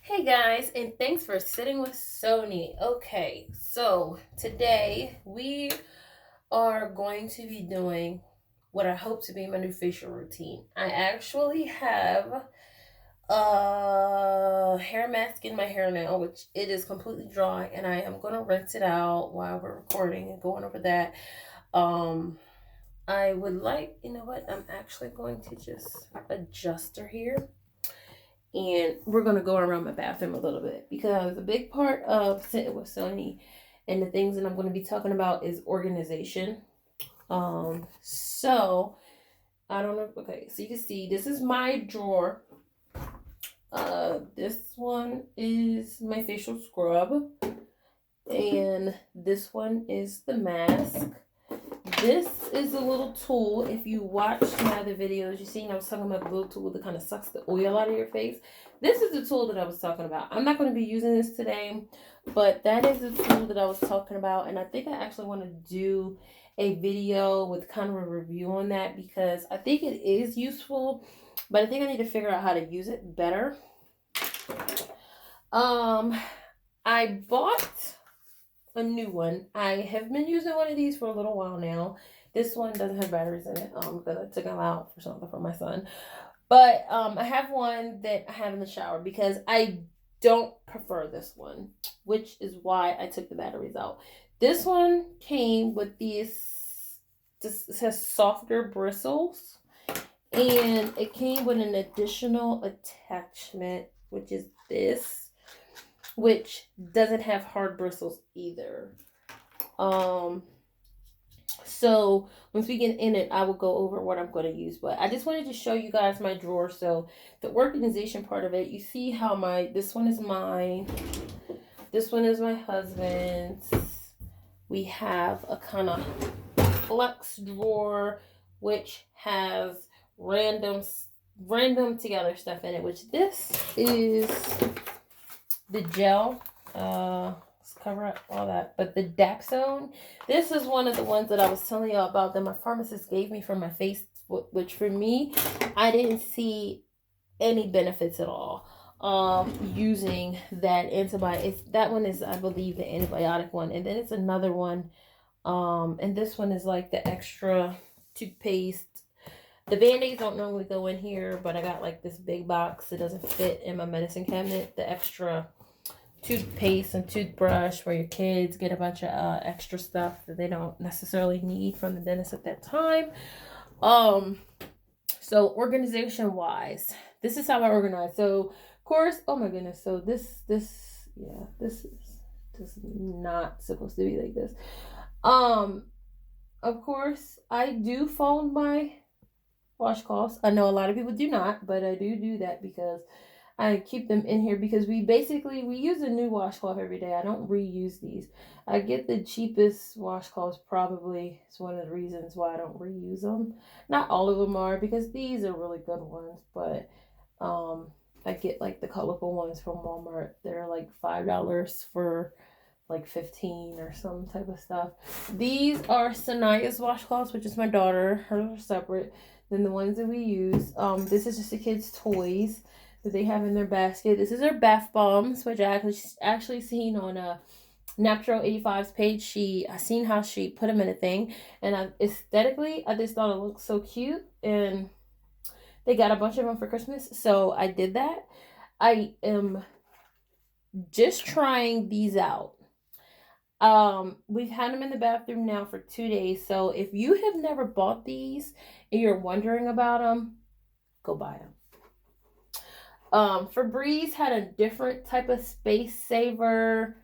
Hey guys, and thanks for sitting with Sony. Okay, so today we are going to be doing what I hope to be my new facial routine. I actually have a hair mask in my hair now, which it is completely dry, and I am going to rinse it out while we're recording and going over that. Um, I would like, you know what, I'm actually going to just adjust her here and we're gonna go around my bathroom a little bit because a big part of sitting with Sony and the things that I'm going to be talking about is organization. So I don't know. Okay, so you can see this is my drawer. This one is my facial scrub, and this one is the mask. This is a little tool. If you watched my other videos, you seen I was talking about the little tool that kind of sucks the oil out of your face. This is the tool that I was talking about. I'm not going to be using this today, but that is the tool that I was talking about. And I think I actually want to do a video with kind of a review on that because I think it is useful, but I think I need to figure out how to use it better. I bought a new one. I have been using one of these for a little while now. This one doesn't have batteries in it because I took them out for something for my son. But I have one that I have in the shower because I don't prefer this one, which is why I took the batteries out. This one came with these, it says softer bristles, and it came with an additional attachment, which is this, which doesn't have hard bristles either. So once we get in it, I will go over what I'm going to use. But I just wanted to show you guys my drawer. So the organization part of it, you see how this one is mine. This one is my husband's. We have a kind of flex drawer, which has random together stuff in it, which this is the gel. Let's cover up all that. But the Dapsone, this is one of the ones that I was telling y'all about that my pharmacist gave me for my face, which for me, I didn't see any benefits at all using that antibiotic. That one is, I believe, the antibiotic one, and then it's another one, and this one is like the extra toothpaste. The Band-Aids don't normally go in here, but I got like this big box that doesn't fit in my medicine cabinet. The extra toothpaste and toothbrush where your kids get a bunch of extra stuff that they don't necessarily need from the dentist at that time. So organization wise, this is how I organize. So of course, oh my goodness, so this is not supposed to be like this. Of course, I do fold my washcloths. I know a lot of people do not, but I do that because I keep them in here because we use a new washcloth every day. I don't reuse these. I get the cheapest washcloths probably. It's one of the reasons why I don't reuse them. Not all of them are because these are really good ones, but I get like the colorful ones from Walmart. They're like $5 for like 15 or some type of stuff. These are Sanaya's washcloths, which is my daughter. Hers are separate than the ones that we use. This is just the kids' toys that they have in their basket. This is her bath bombs, which I actually seen on Natural 85's page. I seen how she put them in a thing, and aesthetically, I just thought it looked so cute, and they got a bunch of them for Christmas, so I did that. I am just trying these out. We've had them in the bathroom now for 2 days, so if you have never bought these and you're wondering about them, go buy them. Febreze had a different type of space saver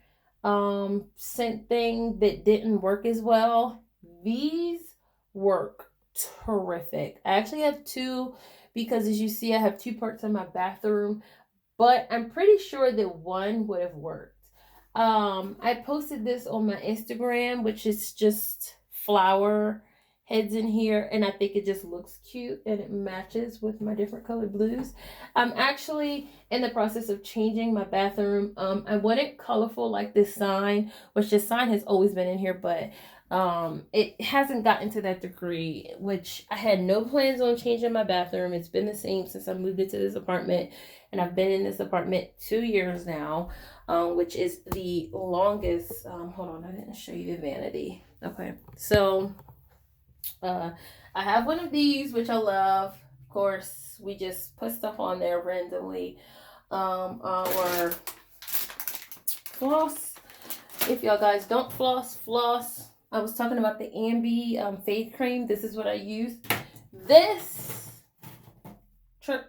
scent thing that didn't work as well. These work terrific. I actually have two because, as you see, I have two parts in my bathroom, but I'm pretty sure that one would have worked. I posted this on my Instagram, which is just flower heads in here, and I think it just looks cute and it matches with my different colored blues. I'm actually in the process of changing my bathroom. I want it colorful like this sign, which this sign has always been in here, but It hasn't gotten to that degree, which I had no plans on changing my bathroom. It's been the same since I moved into this apartment, and I've been in this apartment 2 years now, which is the longest. Hold on, I didn't show you the vanity. Okay, so I have one of these, which I love. Of course, we just put stuff on there randomly. Our floss. If y'all guys don't floss, floss. I was talking about the Ambi Fade Cream. This is what I use. This, I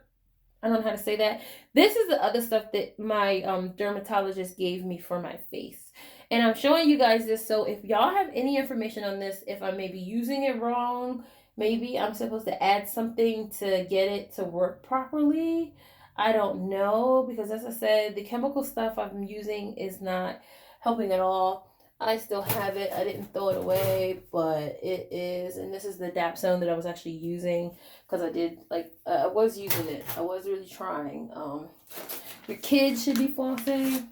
don't know how to say that. This is the other stuff that my dermatologist gave me for my face. And I'm showing you guys this, so if y'all have any information on this, if I may be using it wrong, maybe I'm supposed to add something to get it to work properly. I don't know, because as I said, the chemical stuff I'm using is not helping at all. I still have it. I didn't throw it away, but it is, and this is the Dapsone that I was actually using, because I did, like, I was using it. I was really trying. Your kids should be flossing.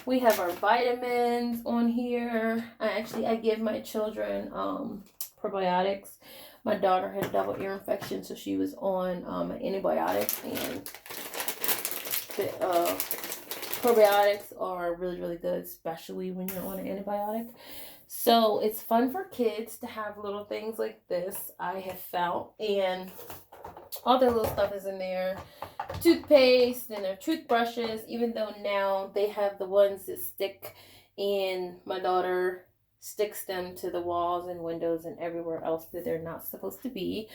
We have our vitamins on here. I give my children probiotics. My daughter had a double ear infection, so she was on an antibiotic, and the probiotics are really, really good, especially when you're on an antibiotic. So it's fun for kids to have little things like this, I have found, and all their little stuff is in there. Toothpaste and their toothbrushes, even though now they have the ones that stick, and my daughter sticks them to the walls and windows and everywhere else that they're not supposed to be.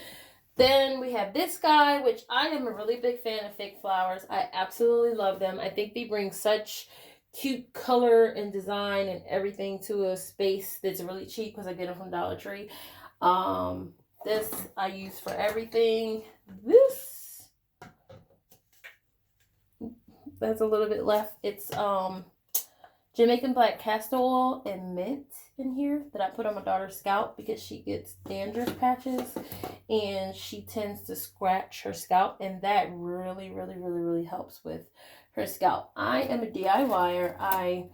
Then we have this guy, which I am a really big fan of fake flowers. I absolutely love them. I think they bring such cute color and design and everything to a space that's really cheap, because I get them from Dollar Tree. This I use for everything. This, there's a little bit left. It's Jamaican black castor oil and mint in here that I put on my daughter's scalp, because she gets dandruff patches and she tends to scratch her scalp, and that really, really, really, really helps with her scalp. I am a DIYer. I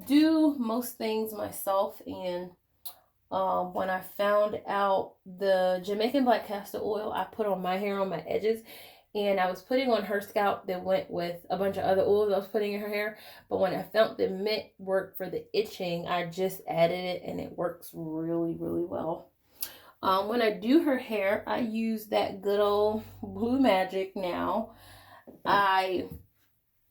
do most things myself, and when I found out the Jamaican black castor oil, I put on my hair on my edges, and I was putting on her scalp that went with a bunch of other oils I was putting in her hair. But when I found the mint worked for the itching, I just added it, and it works really, really well. When I do her hair, I use that good old Blue Magic now. I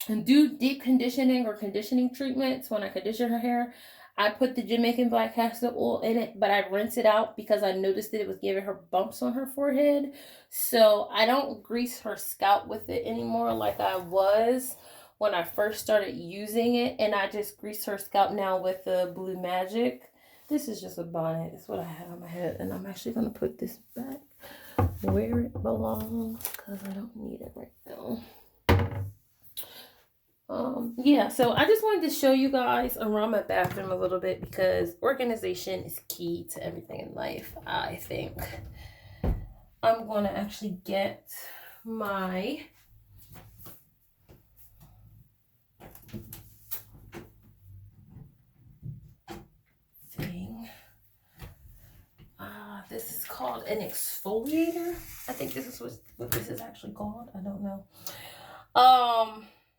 do deep conditioning or conditioning treatments when I condition her hair. I put the Jamaican black castor oil in it, but I rinse it out because I noticed that it was giving her bumps on her forehead. So I don't grease her scalp with it anymore like I was when I first started using it. And I just grease her scalp now with the Blue Magic. This is just a bonnet. It's what I had on my head. And I'm actually going to put this back where it belongs, because I don't need it right now. Yeah, so I just wanted to show you guys around my bathroom a little bit, because organization is key to everything in life, I think. I'm going to actually get my thing. This is called an exfoliator. I think this is what this is actually called. I don't know.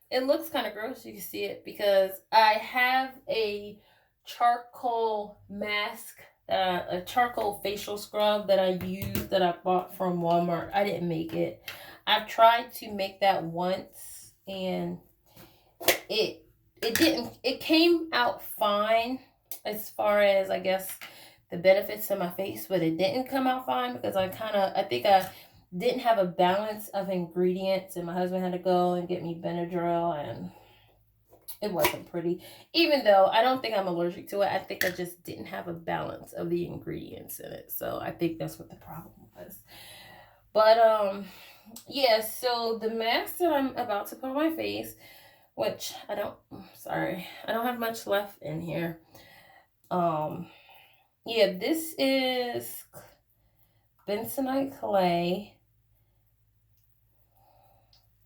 It looks kind of gross. You can see it, because I have a charcoal mask, a charcoal facial scrub that I use, that I bought from Walmart. I didn't make it. I've tried to make that once, and it came out fine as far as, I guess, the benefits to my face, but it didn't come out fine, because I think I didn't have a balance of ingredients, and my husband had to go and get me Benadryl, and it wasn't pretty. Even though I don't think I'm allergic to it, I think I just didn't have a balance of the ingredients in it. So I think that's what the problem was. But yeah, so the mask that I'm about to put on my face, which I don't have much left in here. Yeah, this is bentonite clay.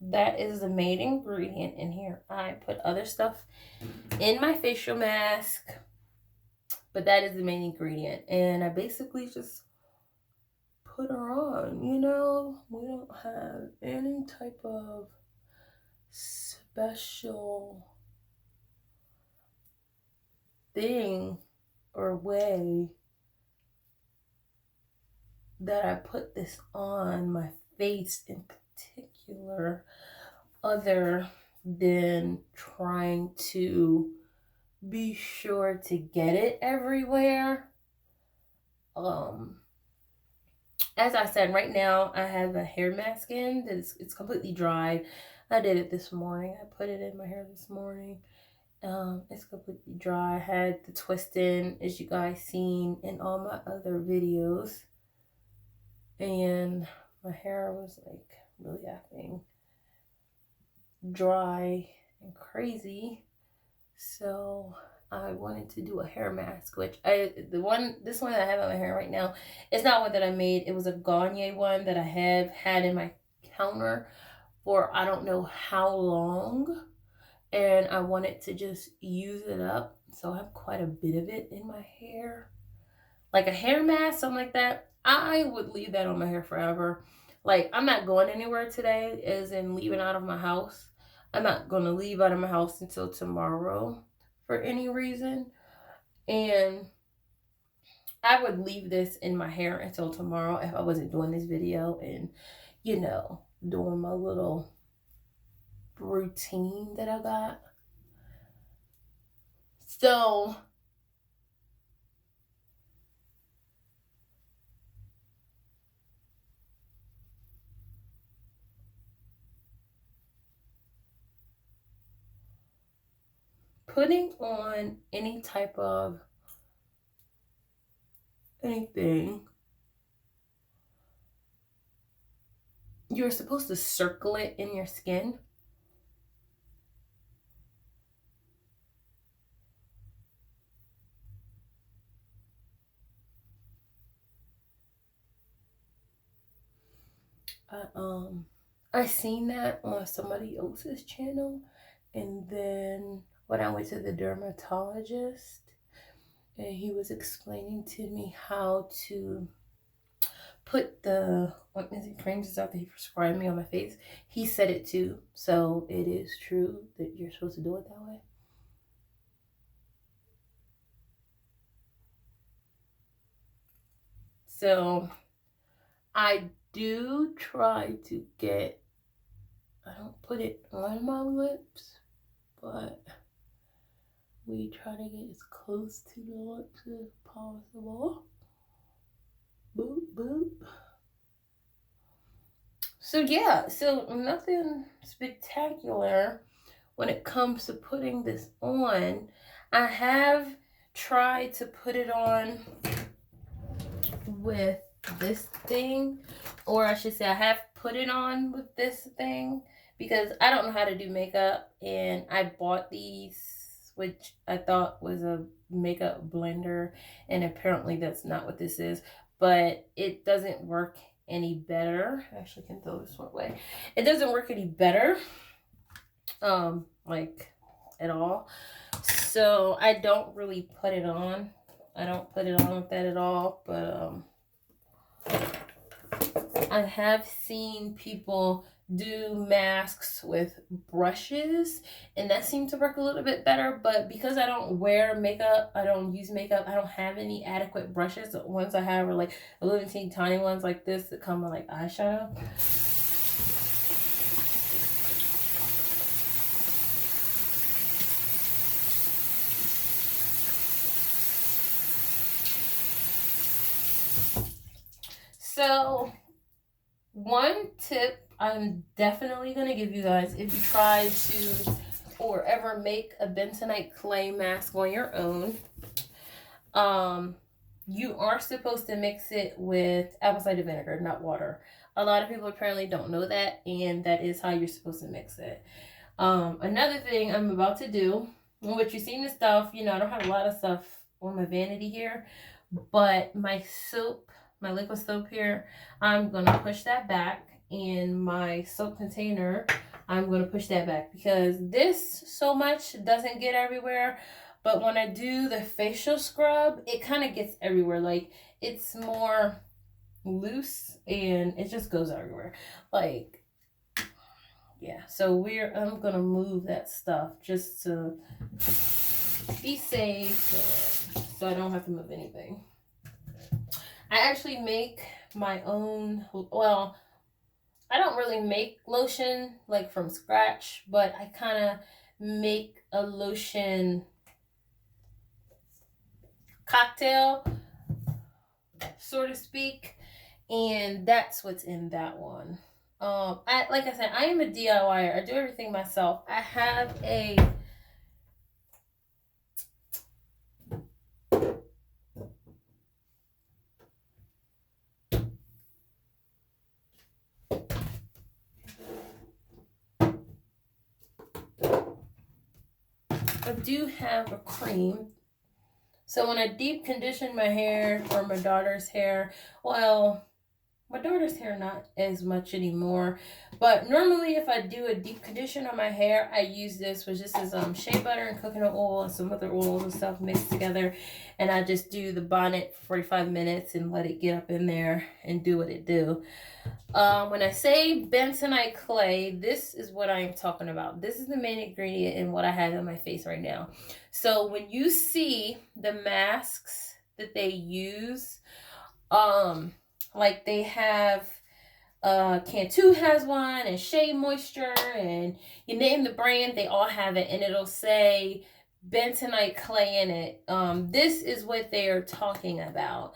that is the main ingredient in here. I put other stuff in my facial mask, but that is the main ingredient. And I basically just put her on, you know? We don't have any type of special thing or way that I put this on my face in particular, other than trying to be sure to get it everywhere. As I said, right now I have a hair mask in that it's completely dry. I did it this morning. I put it in my hair this morning. It's completely dry. I had the twist in, as you guys seen in all my other videos, and my hair was like really acting dry and crazy. So I wanted to do a hair mask, which this one that I have on my hair right now, it's not one that I made. It was a Garnier one that I have had in my counter for I don't know how long, and I wanted to just use it up. So I have quite a bit of it in my hair, like a hair mask, something like that. I would leave that on my hair forever. Like, I'm not going anywhere today, as in leaving out of my house. I'm not going to leave out of my house until tomorrow for any reason. And I would leave this in my hair until tomorrow if I wasn't doing this video and, you know, doing my little routine that I got. So putting on any type of anything, you're supposed to circle it in your skin. I seen that on somebody else's channel, and then when I went to the dermatologist, and he was explaining to me how to put the ointments and creams that he prescribed me on my face. He said it too, so it is true that you're supposed to do it that way. So I do try to get, I don't put it on my lips, but we try to get as close to the lips as possible. Boop, boop. So yeah, so nothing spectacular when it comes to putting this on. I have tried to put it on with this thing, or I should say I have put it on with this thing because I don't know how to do makeup, and I bought these, which I thought was a makeup blender, and apparently that's not what this is, but it doesn't work any better. I actually can throw this one away. It doesn't work any better, like at all. So I don't really put it on. I don't put it on with that at all, but I have seen people do masks with brushes, and that seemed to work a little bit better. But because I don't wear makeup, I don't use makeup, I don't have any adequate brushes. The ones I have are like a little teeny tiny ones like this that come with like eyeshadow. So one tip I'm definitely going to give you guys, if you try to or ever make a bentonite clay mask on your own, you are supposed to mix it with apple cider vinegar, not water. A lot of people apparently don't know that, and that is how you're supposed to mix it. Another thing I'm about to do, which you've seen this stuff, you know, I don't have a lot of stuff on my vanity here, but my soap, my liquid soap here, I'm going to push that back, and my soap container, I'm going to push that back because this so much doesn't get everywhere. But when I do the facial scrub, it kind of gets everywhere. Like, it's more loose and it just goes everywhere. Like, yeah. So I'm going to move that stuff just to be safe so I don't have to move anything. I actually make my own, well, I don't really make lotion like from scratch, but I kind of make a lotion cocktail, so to speak, and that's what's in that one. Like I said, I am a DIYer. I do everything myself. I have a cream. So when I deep condition my hair or my daughter's hair, well, my daughter's hair not as much anymore, but normally if I do a deep condition on my hair, I use this, which is shea butter and coconut oil and some other oils and stuff mixed together, and I just do the bonnet for 45 minutes and let it get up in there and do what it do. When I say bentonite clay, this is what I am talking about. This is the main ingredient in what I have on my face right now. So when you see the masks that they use, like they have, Cantu has one, and Shea Moisture, and you name the brand, they all have it, and it'll say bentonite clay in it. This is what they are talking about.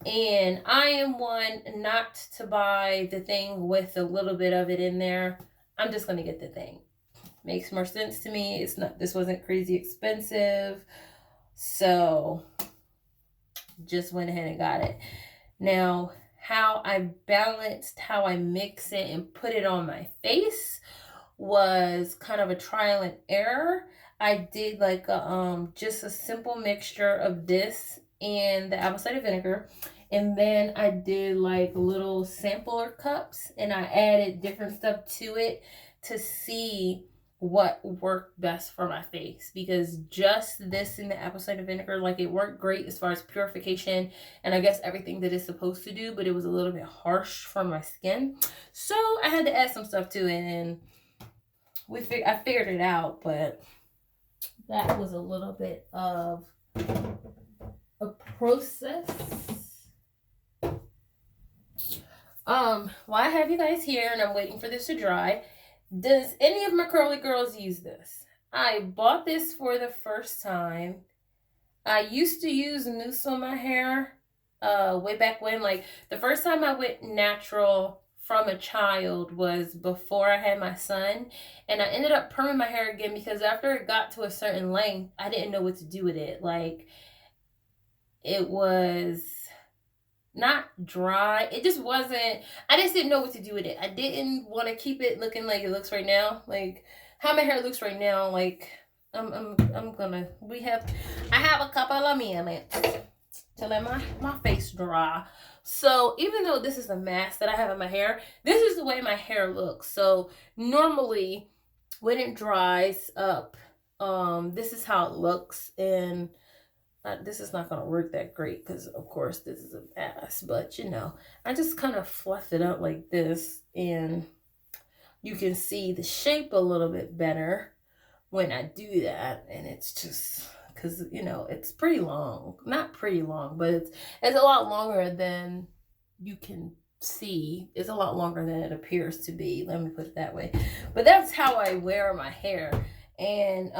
And I am one not to buy the thing with a little bit of it in there. I'm just going to get the thing. Makes more sense to me. This wasn't crazy expensive. So just went ahead and got it. Now, how I balanced, how I mix it and put it on my face was kind of a trial and error. I did like just a simple mixture of this and the apple cider vinegar, and then I did like little sampler cups and I added different stuff to it to see what worked best for my face, because just this and the apple cider vinegar, like, it worked great as far as purification and I guess everything that it's supposed to do, but it was a little bit harsh for my skin, so I had to add some stuff to it, and I figured it out. But that was a little bit of a process. While I have you guys here and I'm waiting for this to dry, does any of my curly girls use this? I bought this for the first time. I used to use mousse on my hair way back when. Like, the first time I went natural from a child was before I had my son, and I ended up perming my hair again because after it got to a certain length, I didn't know what to do with it. Like, it was not dry. It just wasn't, I just didn't know what to do with it. I didn't want to keep it looking like it looks right now. Like, how my hair looks right now, like, I have a couple of minutes to let my face dry. So even though this is a mask that I have in my hair, this is the way my hair looks. So normally when it dries up, this is how it looks, and this is not going to work that great because, of course, this is a mask, but, you know, I just kind of fluff it up like this, and you can see the shape a little bit better when I do that. And it's just because, you know, it's pretty long. Not pretty long, but it's a lot longer than you can see. It's a lot longer than it appears to be. Let me put it that way. But that's how I wear my hair. And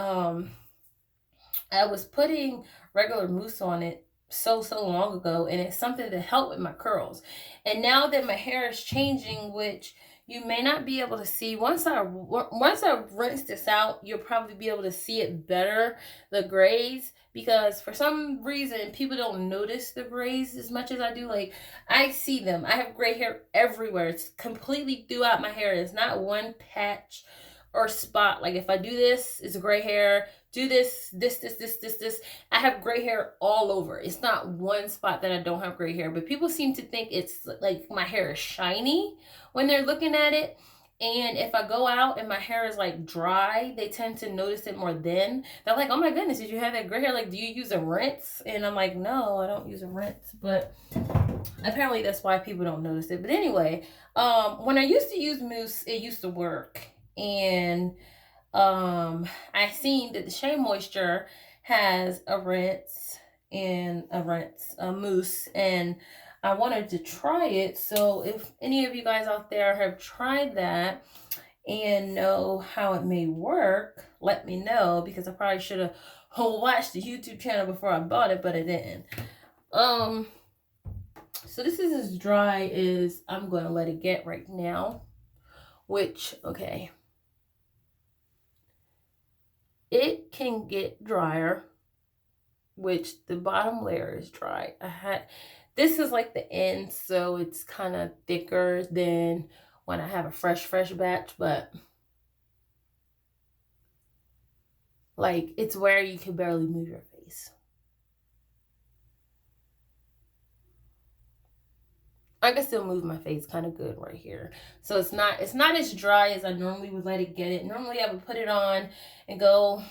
I was putting regular mousse on it so long ago, and it's something to help with my curls. And now that my hair is changing, which you may not be able to see, once I rinse this out, you'll probably be able to see it better, the grays, because for some reason people don't notice the grays as much as I do. Like, I see them. I have gray hair everywhere. It's completely throughout my hair. It's not one patch or spot. Like, if I do this, it's gray hair. Do this. I have gray hair all over. It's not one spot that I don't have gray hair. But people seem to think it's like my hair is shiny when they're looking at it. And if I go out and my hair is like dry, they tend to notice it more then. They're like, oh my goodness, did you have that gray hair? Like, do you use a rinse? And I'm like, no, I don't use a rinse. But apparently that's why people don't notice it. But anyway, when I used to use mousse, it used to work. And I seen that the Shea Moisture has a rinse and a mousse, and I wanted to try it. So if any of you guys out there have tried that and know how it may work, let me know, because I probably should have watched the YouTube channel before I bought it, but I didn't. So this is as dry as I'm going to let it get right now, which, okay, it can get drier, which the bottom layer is dry. This is like the end, so it's kind of thicker than when I have a fresh batch, but like it's where you can barely move your face. I can still move my face kind of good right here. So it's not as dry as I normally would let it get it. Normally I would put it on and go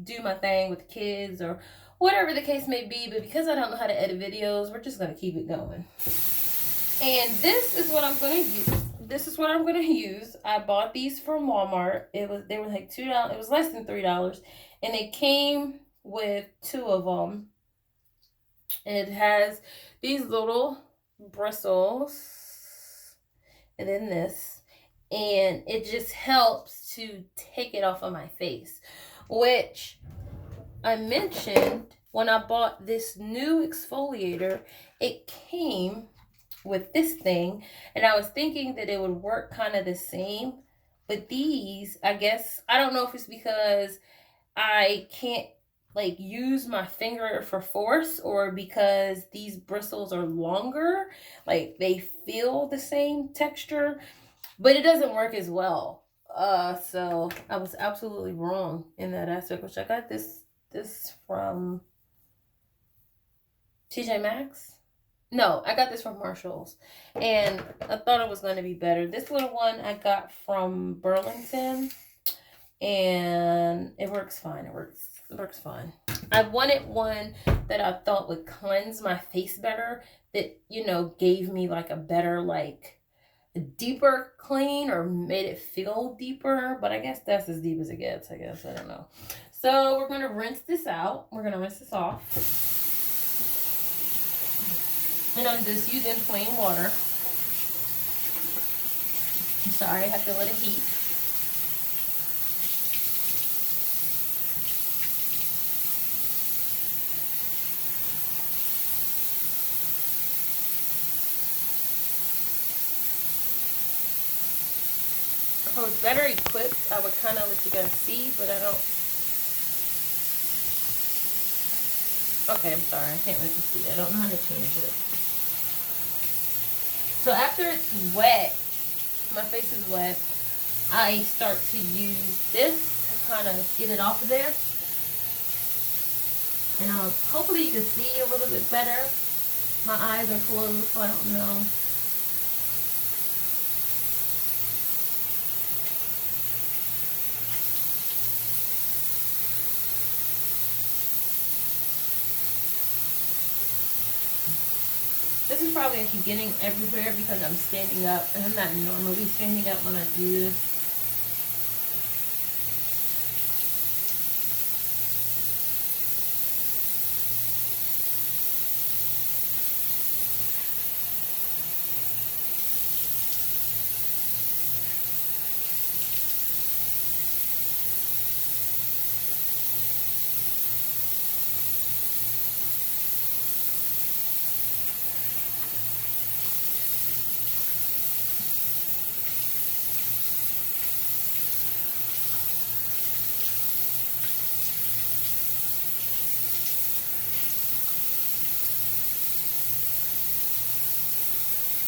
do my thing with the kids or whatever the case may be, but because I don't know how to edit videos, we're just going to keep it going. And this is what I'm going to use. This is what I'm going to use. I bought these from Walmart. They were like $2. It was less than $3. And it came with 2 of them. And it has these little bristles. And then this. And it just helps to take it off of my face. Which I mentioned when I bought this new exfoliator, it came with this thing, and I was thinking that it would work kind of the same, but these, I guess, I don't know if it's because I can't like use my finger for force, or because these bristles are longer, like they feel the same texture, but it doesn't work as well. So I was absolutely wrong in that aspect, which I got this from TJ Maxx. No, I got this from Marshalls, and I thought it was going to be better. This little one I got from Burlington, and it works fine. It works fine. I wanted one that I thought would cleanse my face better, that, you know, gave me like a better, like a deeper clean, or made it feel deeper, but I guess that's as deep as it gets, I guess. I don't know. So we're going to rinse this out. We're going to rinse this off. And I'm just using plain water. I'm sorry, I have to let it heat. If I was better equipped, I would kind of let you guys see, but I don't. Okay, I'm sorry, I can't let you see. I don't know how to change it. So after it's wet, my face is wet, I start to use this to kind of get it off of there. And hopefully you can see a little bit better. My eyes are closed, so I don't know. This is probably actually getting everywhere because I'm standing up, and I'm not normally standing up when I do this.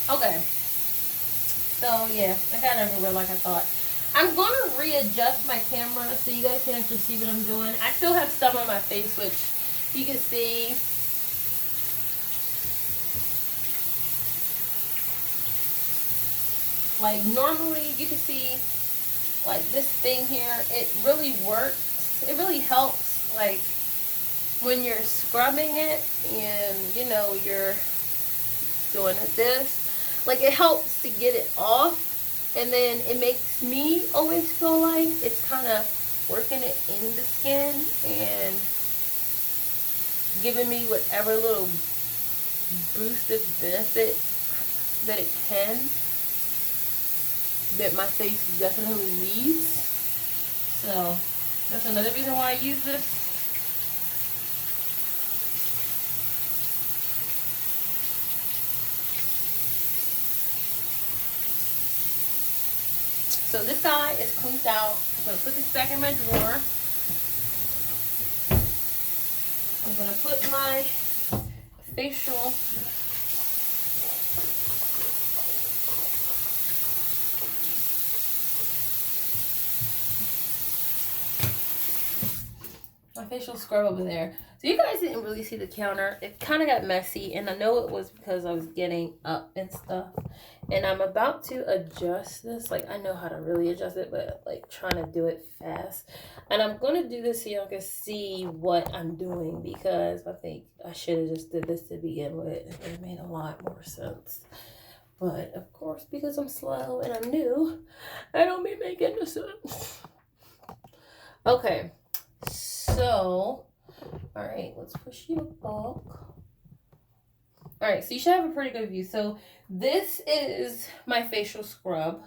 Okay, so yeah, I got everywhere like I thought. I'm going to readjust my camera so you guys can actually see what I'm doing. I still have some on my face, which you can see. Like normally you can see like this thing here, it really works. It really helps like when you're scrubbing it and you know you're doing this. Like it helps to get it off, and then it makes me always feel like it's kind of working it in the skin and giving me whatever little boosted benefit that it can, that my face definitely needs. So that's another reason why I use this. So this guy is cleaned out. I'm going to put this back in my drawer. I'm going to put my facial scrub over there. So you guys didn't really see the counter. It kind of got messy, and I know it was because I was getting up and stuff. And I'm about to adjust this. Like, I know how to really adjust it, but like trying to do it fast. And I'm going to do this so y'all can see what I'm doing, because I think I should have just did this to begin with. It made a lot more sense. But of course, because I'm slow and I'm new, I don't be making the sense. Okay. So, all right, let's push you back. All right, so you should have a pretty good view. So this is my facial scrub,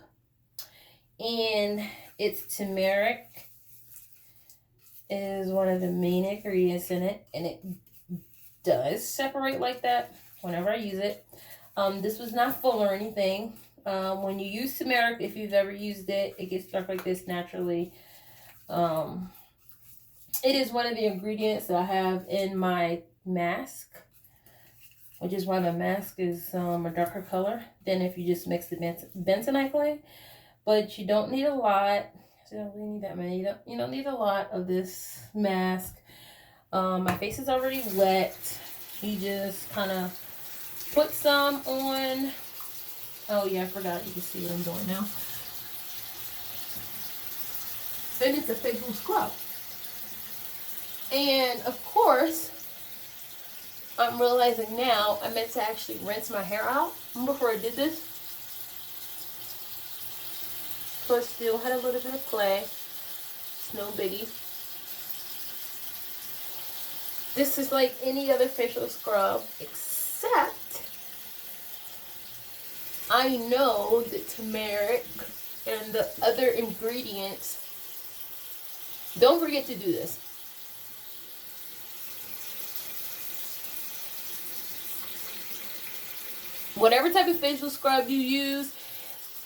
and it's turmeric is one of the main ingredients in it, and it does separate like that whenever I use it. This was not full or anything. When you use turmeric, if you've ever used it, it gets stuck like this naturally. It is one of the ingredients that I have in my mask, which is why my mask is a darker color than if you just mix the bentonite clay. But you don't need a lot. So you don't really need that many. You don't need a lot of this mask. My face is already wet. You just kind of put some on. Oh yeah, I forgot. You can see what I'm doing now. And it's a facial scrub. And of course, I'm realizing now I meant to actually rinse my hair out before I did this. So I still had a little bit of clay. It's no biggie. This is like any other facial scrub, except I know that turmeric and the other ingredients, don't forget to do this. Whatever type of facial scrub you use,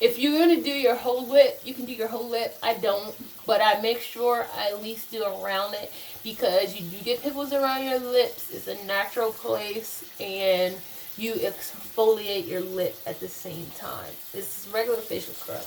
if you're going to do your whole lip, you can do your whole lip. I don't, but I make sure I at least do around it, because you do get pimples around your lips. It's a natural place, and you exfoliate your lip at the same time. This is regular facial scrub.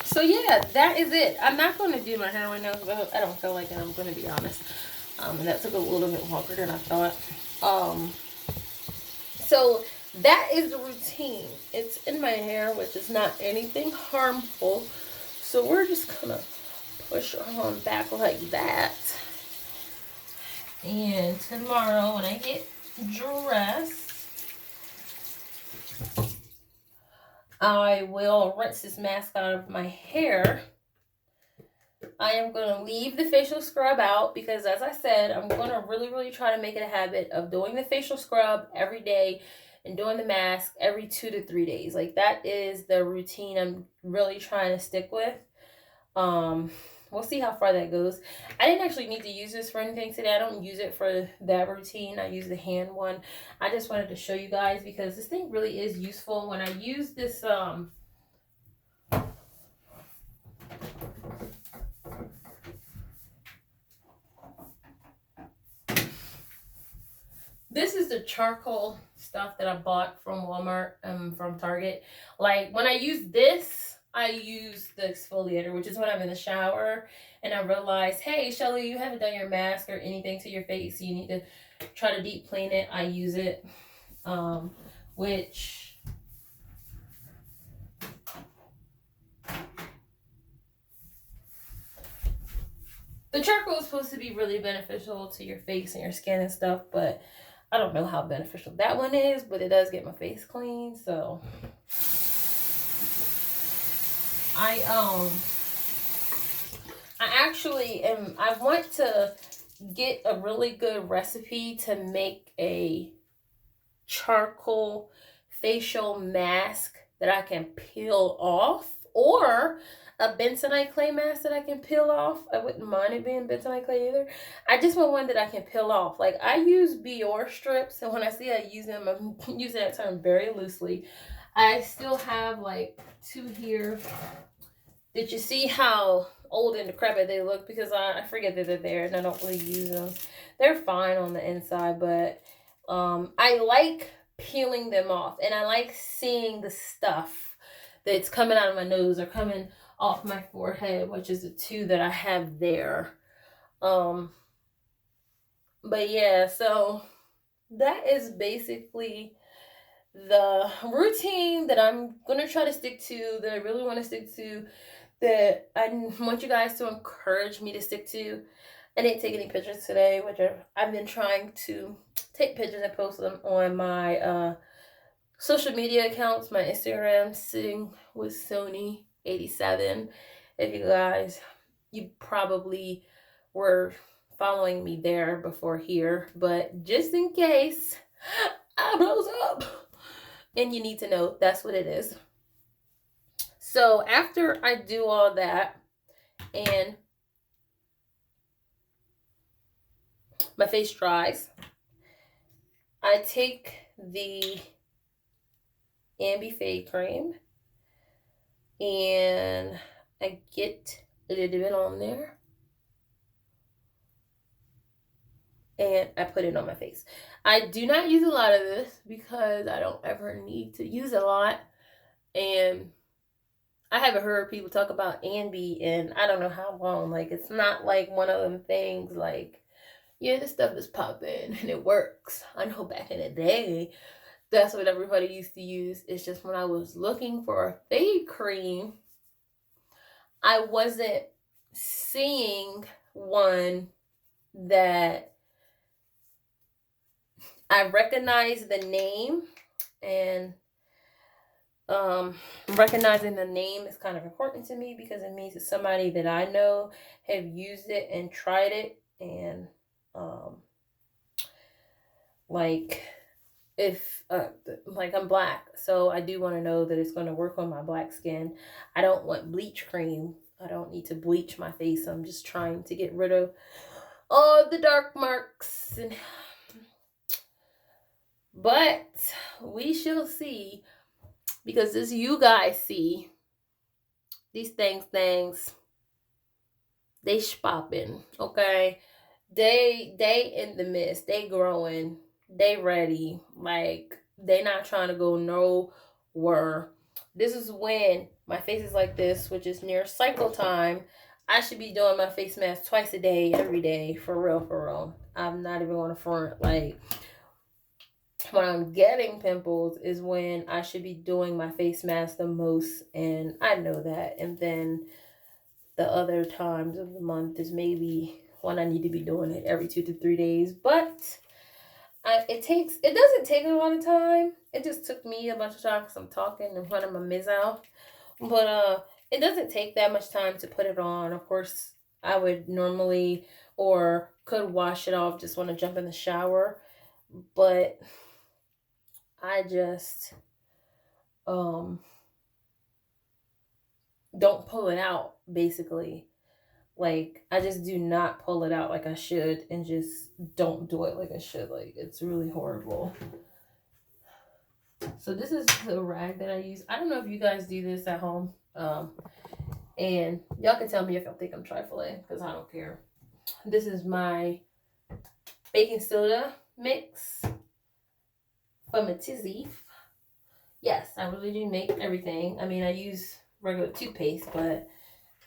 So yeah, that is it. I'm not going to do my hair right now because I don't feel like it, I'm going to be honest. And that took a little bit longer than I thought. So that is the routine. It's in my hair, which is not anything harmful. So we're just going to push on back like that. And tomorrow when I get dressed, I will rinse this mask out of my hair. I am going to leave the facial scrub out because, as I said, I'm going to really try to make it a habit of doing the facial scrub every day and doing the mask every 2 to 3 days. Like, that is the routine I'm really trying to stick with. we'll see how far that goes. I didn't actually need to use this for anything today. I don't use it for that routine. I use the hand one. I just wanted to show you guys because this thing really is useful. When I use this, this is the charcoal stuff that I bought from Walmart, from Target. Like when I use this, I use the exfoliator, which is when I'm in the shower and I realize, hey, Shelly, you haven't done your mask or anything to your face. So you need to try to deep clean it. I use it, which the charcoal is supposed to be really beneficial to your face and your skin and stuff, but I don't know how beneficial that one is, but it does get my face clean. So I actually I want to get a really good recipe to make a charcoal facial mask that I can peel off, or a bentonite clay mask that I can peel off. I wouldn't mind it being bentonite clay either. I just want one that I can peel off. Like I use Biore strips, and when I say I use them, I'm using that term very loosely. I still have like 2 here. Did you see how old and decrepit they look? Because I forget that they're there and I don't really use them. They're fine on the inside, but I like peeling them off, and I like seeing the stuff that's coming out of my nose or coming off my forehead, which is the 2 that I have there. But yeah, so that is basically the routine that I'm gonna try to stick to, that I really want to stick to, that I want you guys to encourage me to stick to. I didn't take any pictures today, which I've been trying to take pictures and post them on my social media accounts, my Instagram, Sitting with Sony 87. If you probably were following me there before here, but just in case I blows up and you need to know, that's what it is. So after I do all that and my face dries, I take the Ambi-Fade cream and I get a little bit on there and I put it on my face. I do not use a lot of this because I don't ever need to use a lot, and I haven't heard people talk about Ambi in I don't know how long. Like, it's not like one of them things like, yeah, this stuff is popping and it works. I know back in the day, that's what everybody used to use. It's just when I was looking for a fade cream, I wasn't seeing one that I recognized the name, and recognizing the name is kind of important to me because it means it's somebody that I know have used it and tried it, and like if like I'm black, so I do want to know that it's going to work on my black skin. I don't want bleach cream. I don't need to bleach my face. I'm just trying to get rid of all the dark marks, and but we shall see, because as you guys see, these things they popping, okay? They in the midst, they growing, they ready. Like, they not trying to go nowhere. This is when my face is like this, which is near cycle time. I should be doing my face mask twice a day, every day, for real. I'm not even on the front. Like, when I'm getting pimples is when I should be doing my face mask the most, and I know that. And then the other times of the month is maybe when I need to be doing it every 2 to 3 days. But it doesn't take a lot of time. It just took me a bunch of time because I'm talking in front of my mizzow. But it doesn't take that much time to put it on. Of course, I would normally or could wash it off just want to jump in the shower, but I just don't pull it out, basically. Like, I just do not pull it out like I should and just don't do it like I should. Like, it's really horrible. So this is the rag that I use. I don't know if you guys do this at home. And y'all can tell me if y'all think I'm trifling, because I don't care. This is my baking soda mix from a tizzy. Yes, I really do make everything. I mean, I use regular toothpaste, but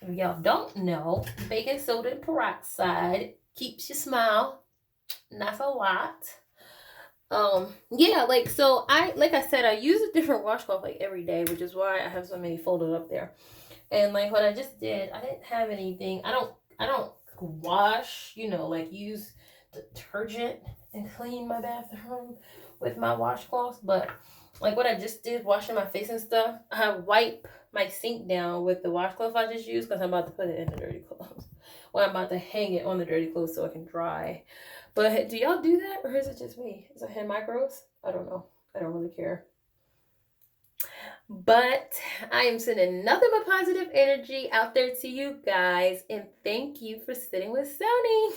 if y'all don't know, baking soda peroxide keeps you smile. And that's a lot. Yeah, like, so like I said, I use a different washcloth like every day, which is why I have so many folded up there. And like what I just did, I didn't have anything. I don't wash, like use detergent and clean my bathroom with my washcloths, but like what I just did, washing my face and stuff, I wipe my sink down with the washcloth I just used because I'm about to put it in the dirty clothes. Well, I'm about to hang it on the dirty clothes so it can dry. But do y'all do that, or is it just me? Is it hand micros? I don't know. I don't really care. But I am sending nothing but positive energy out there to you guys. And thank you for sitting with Sony.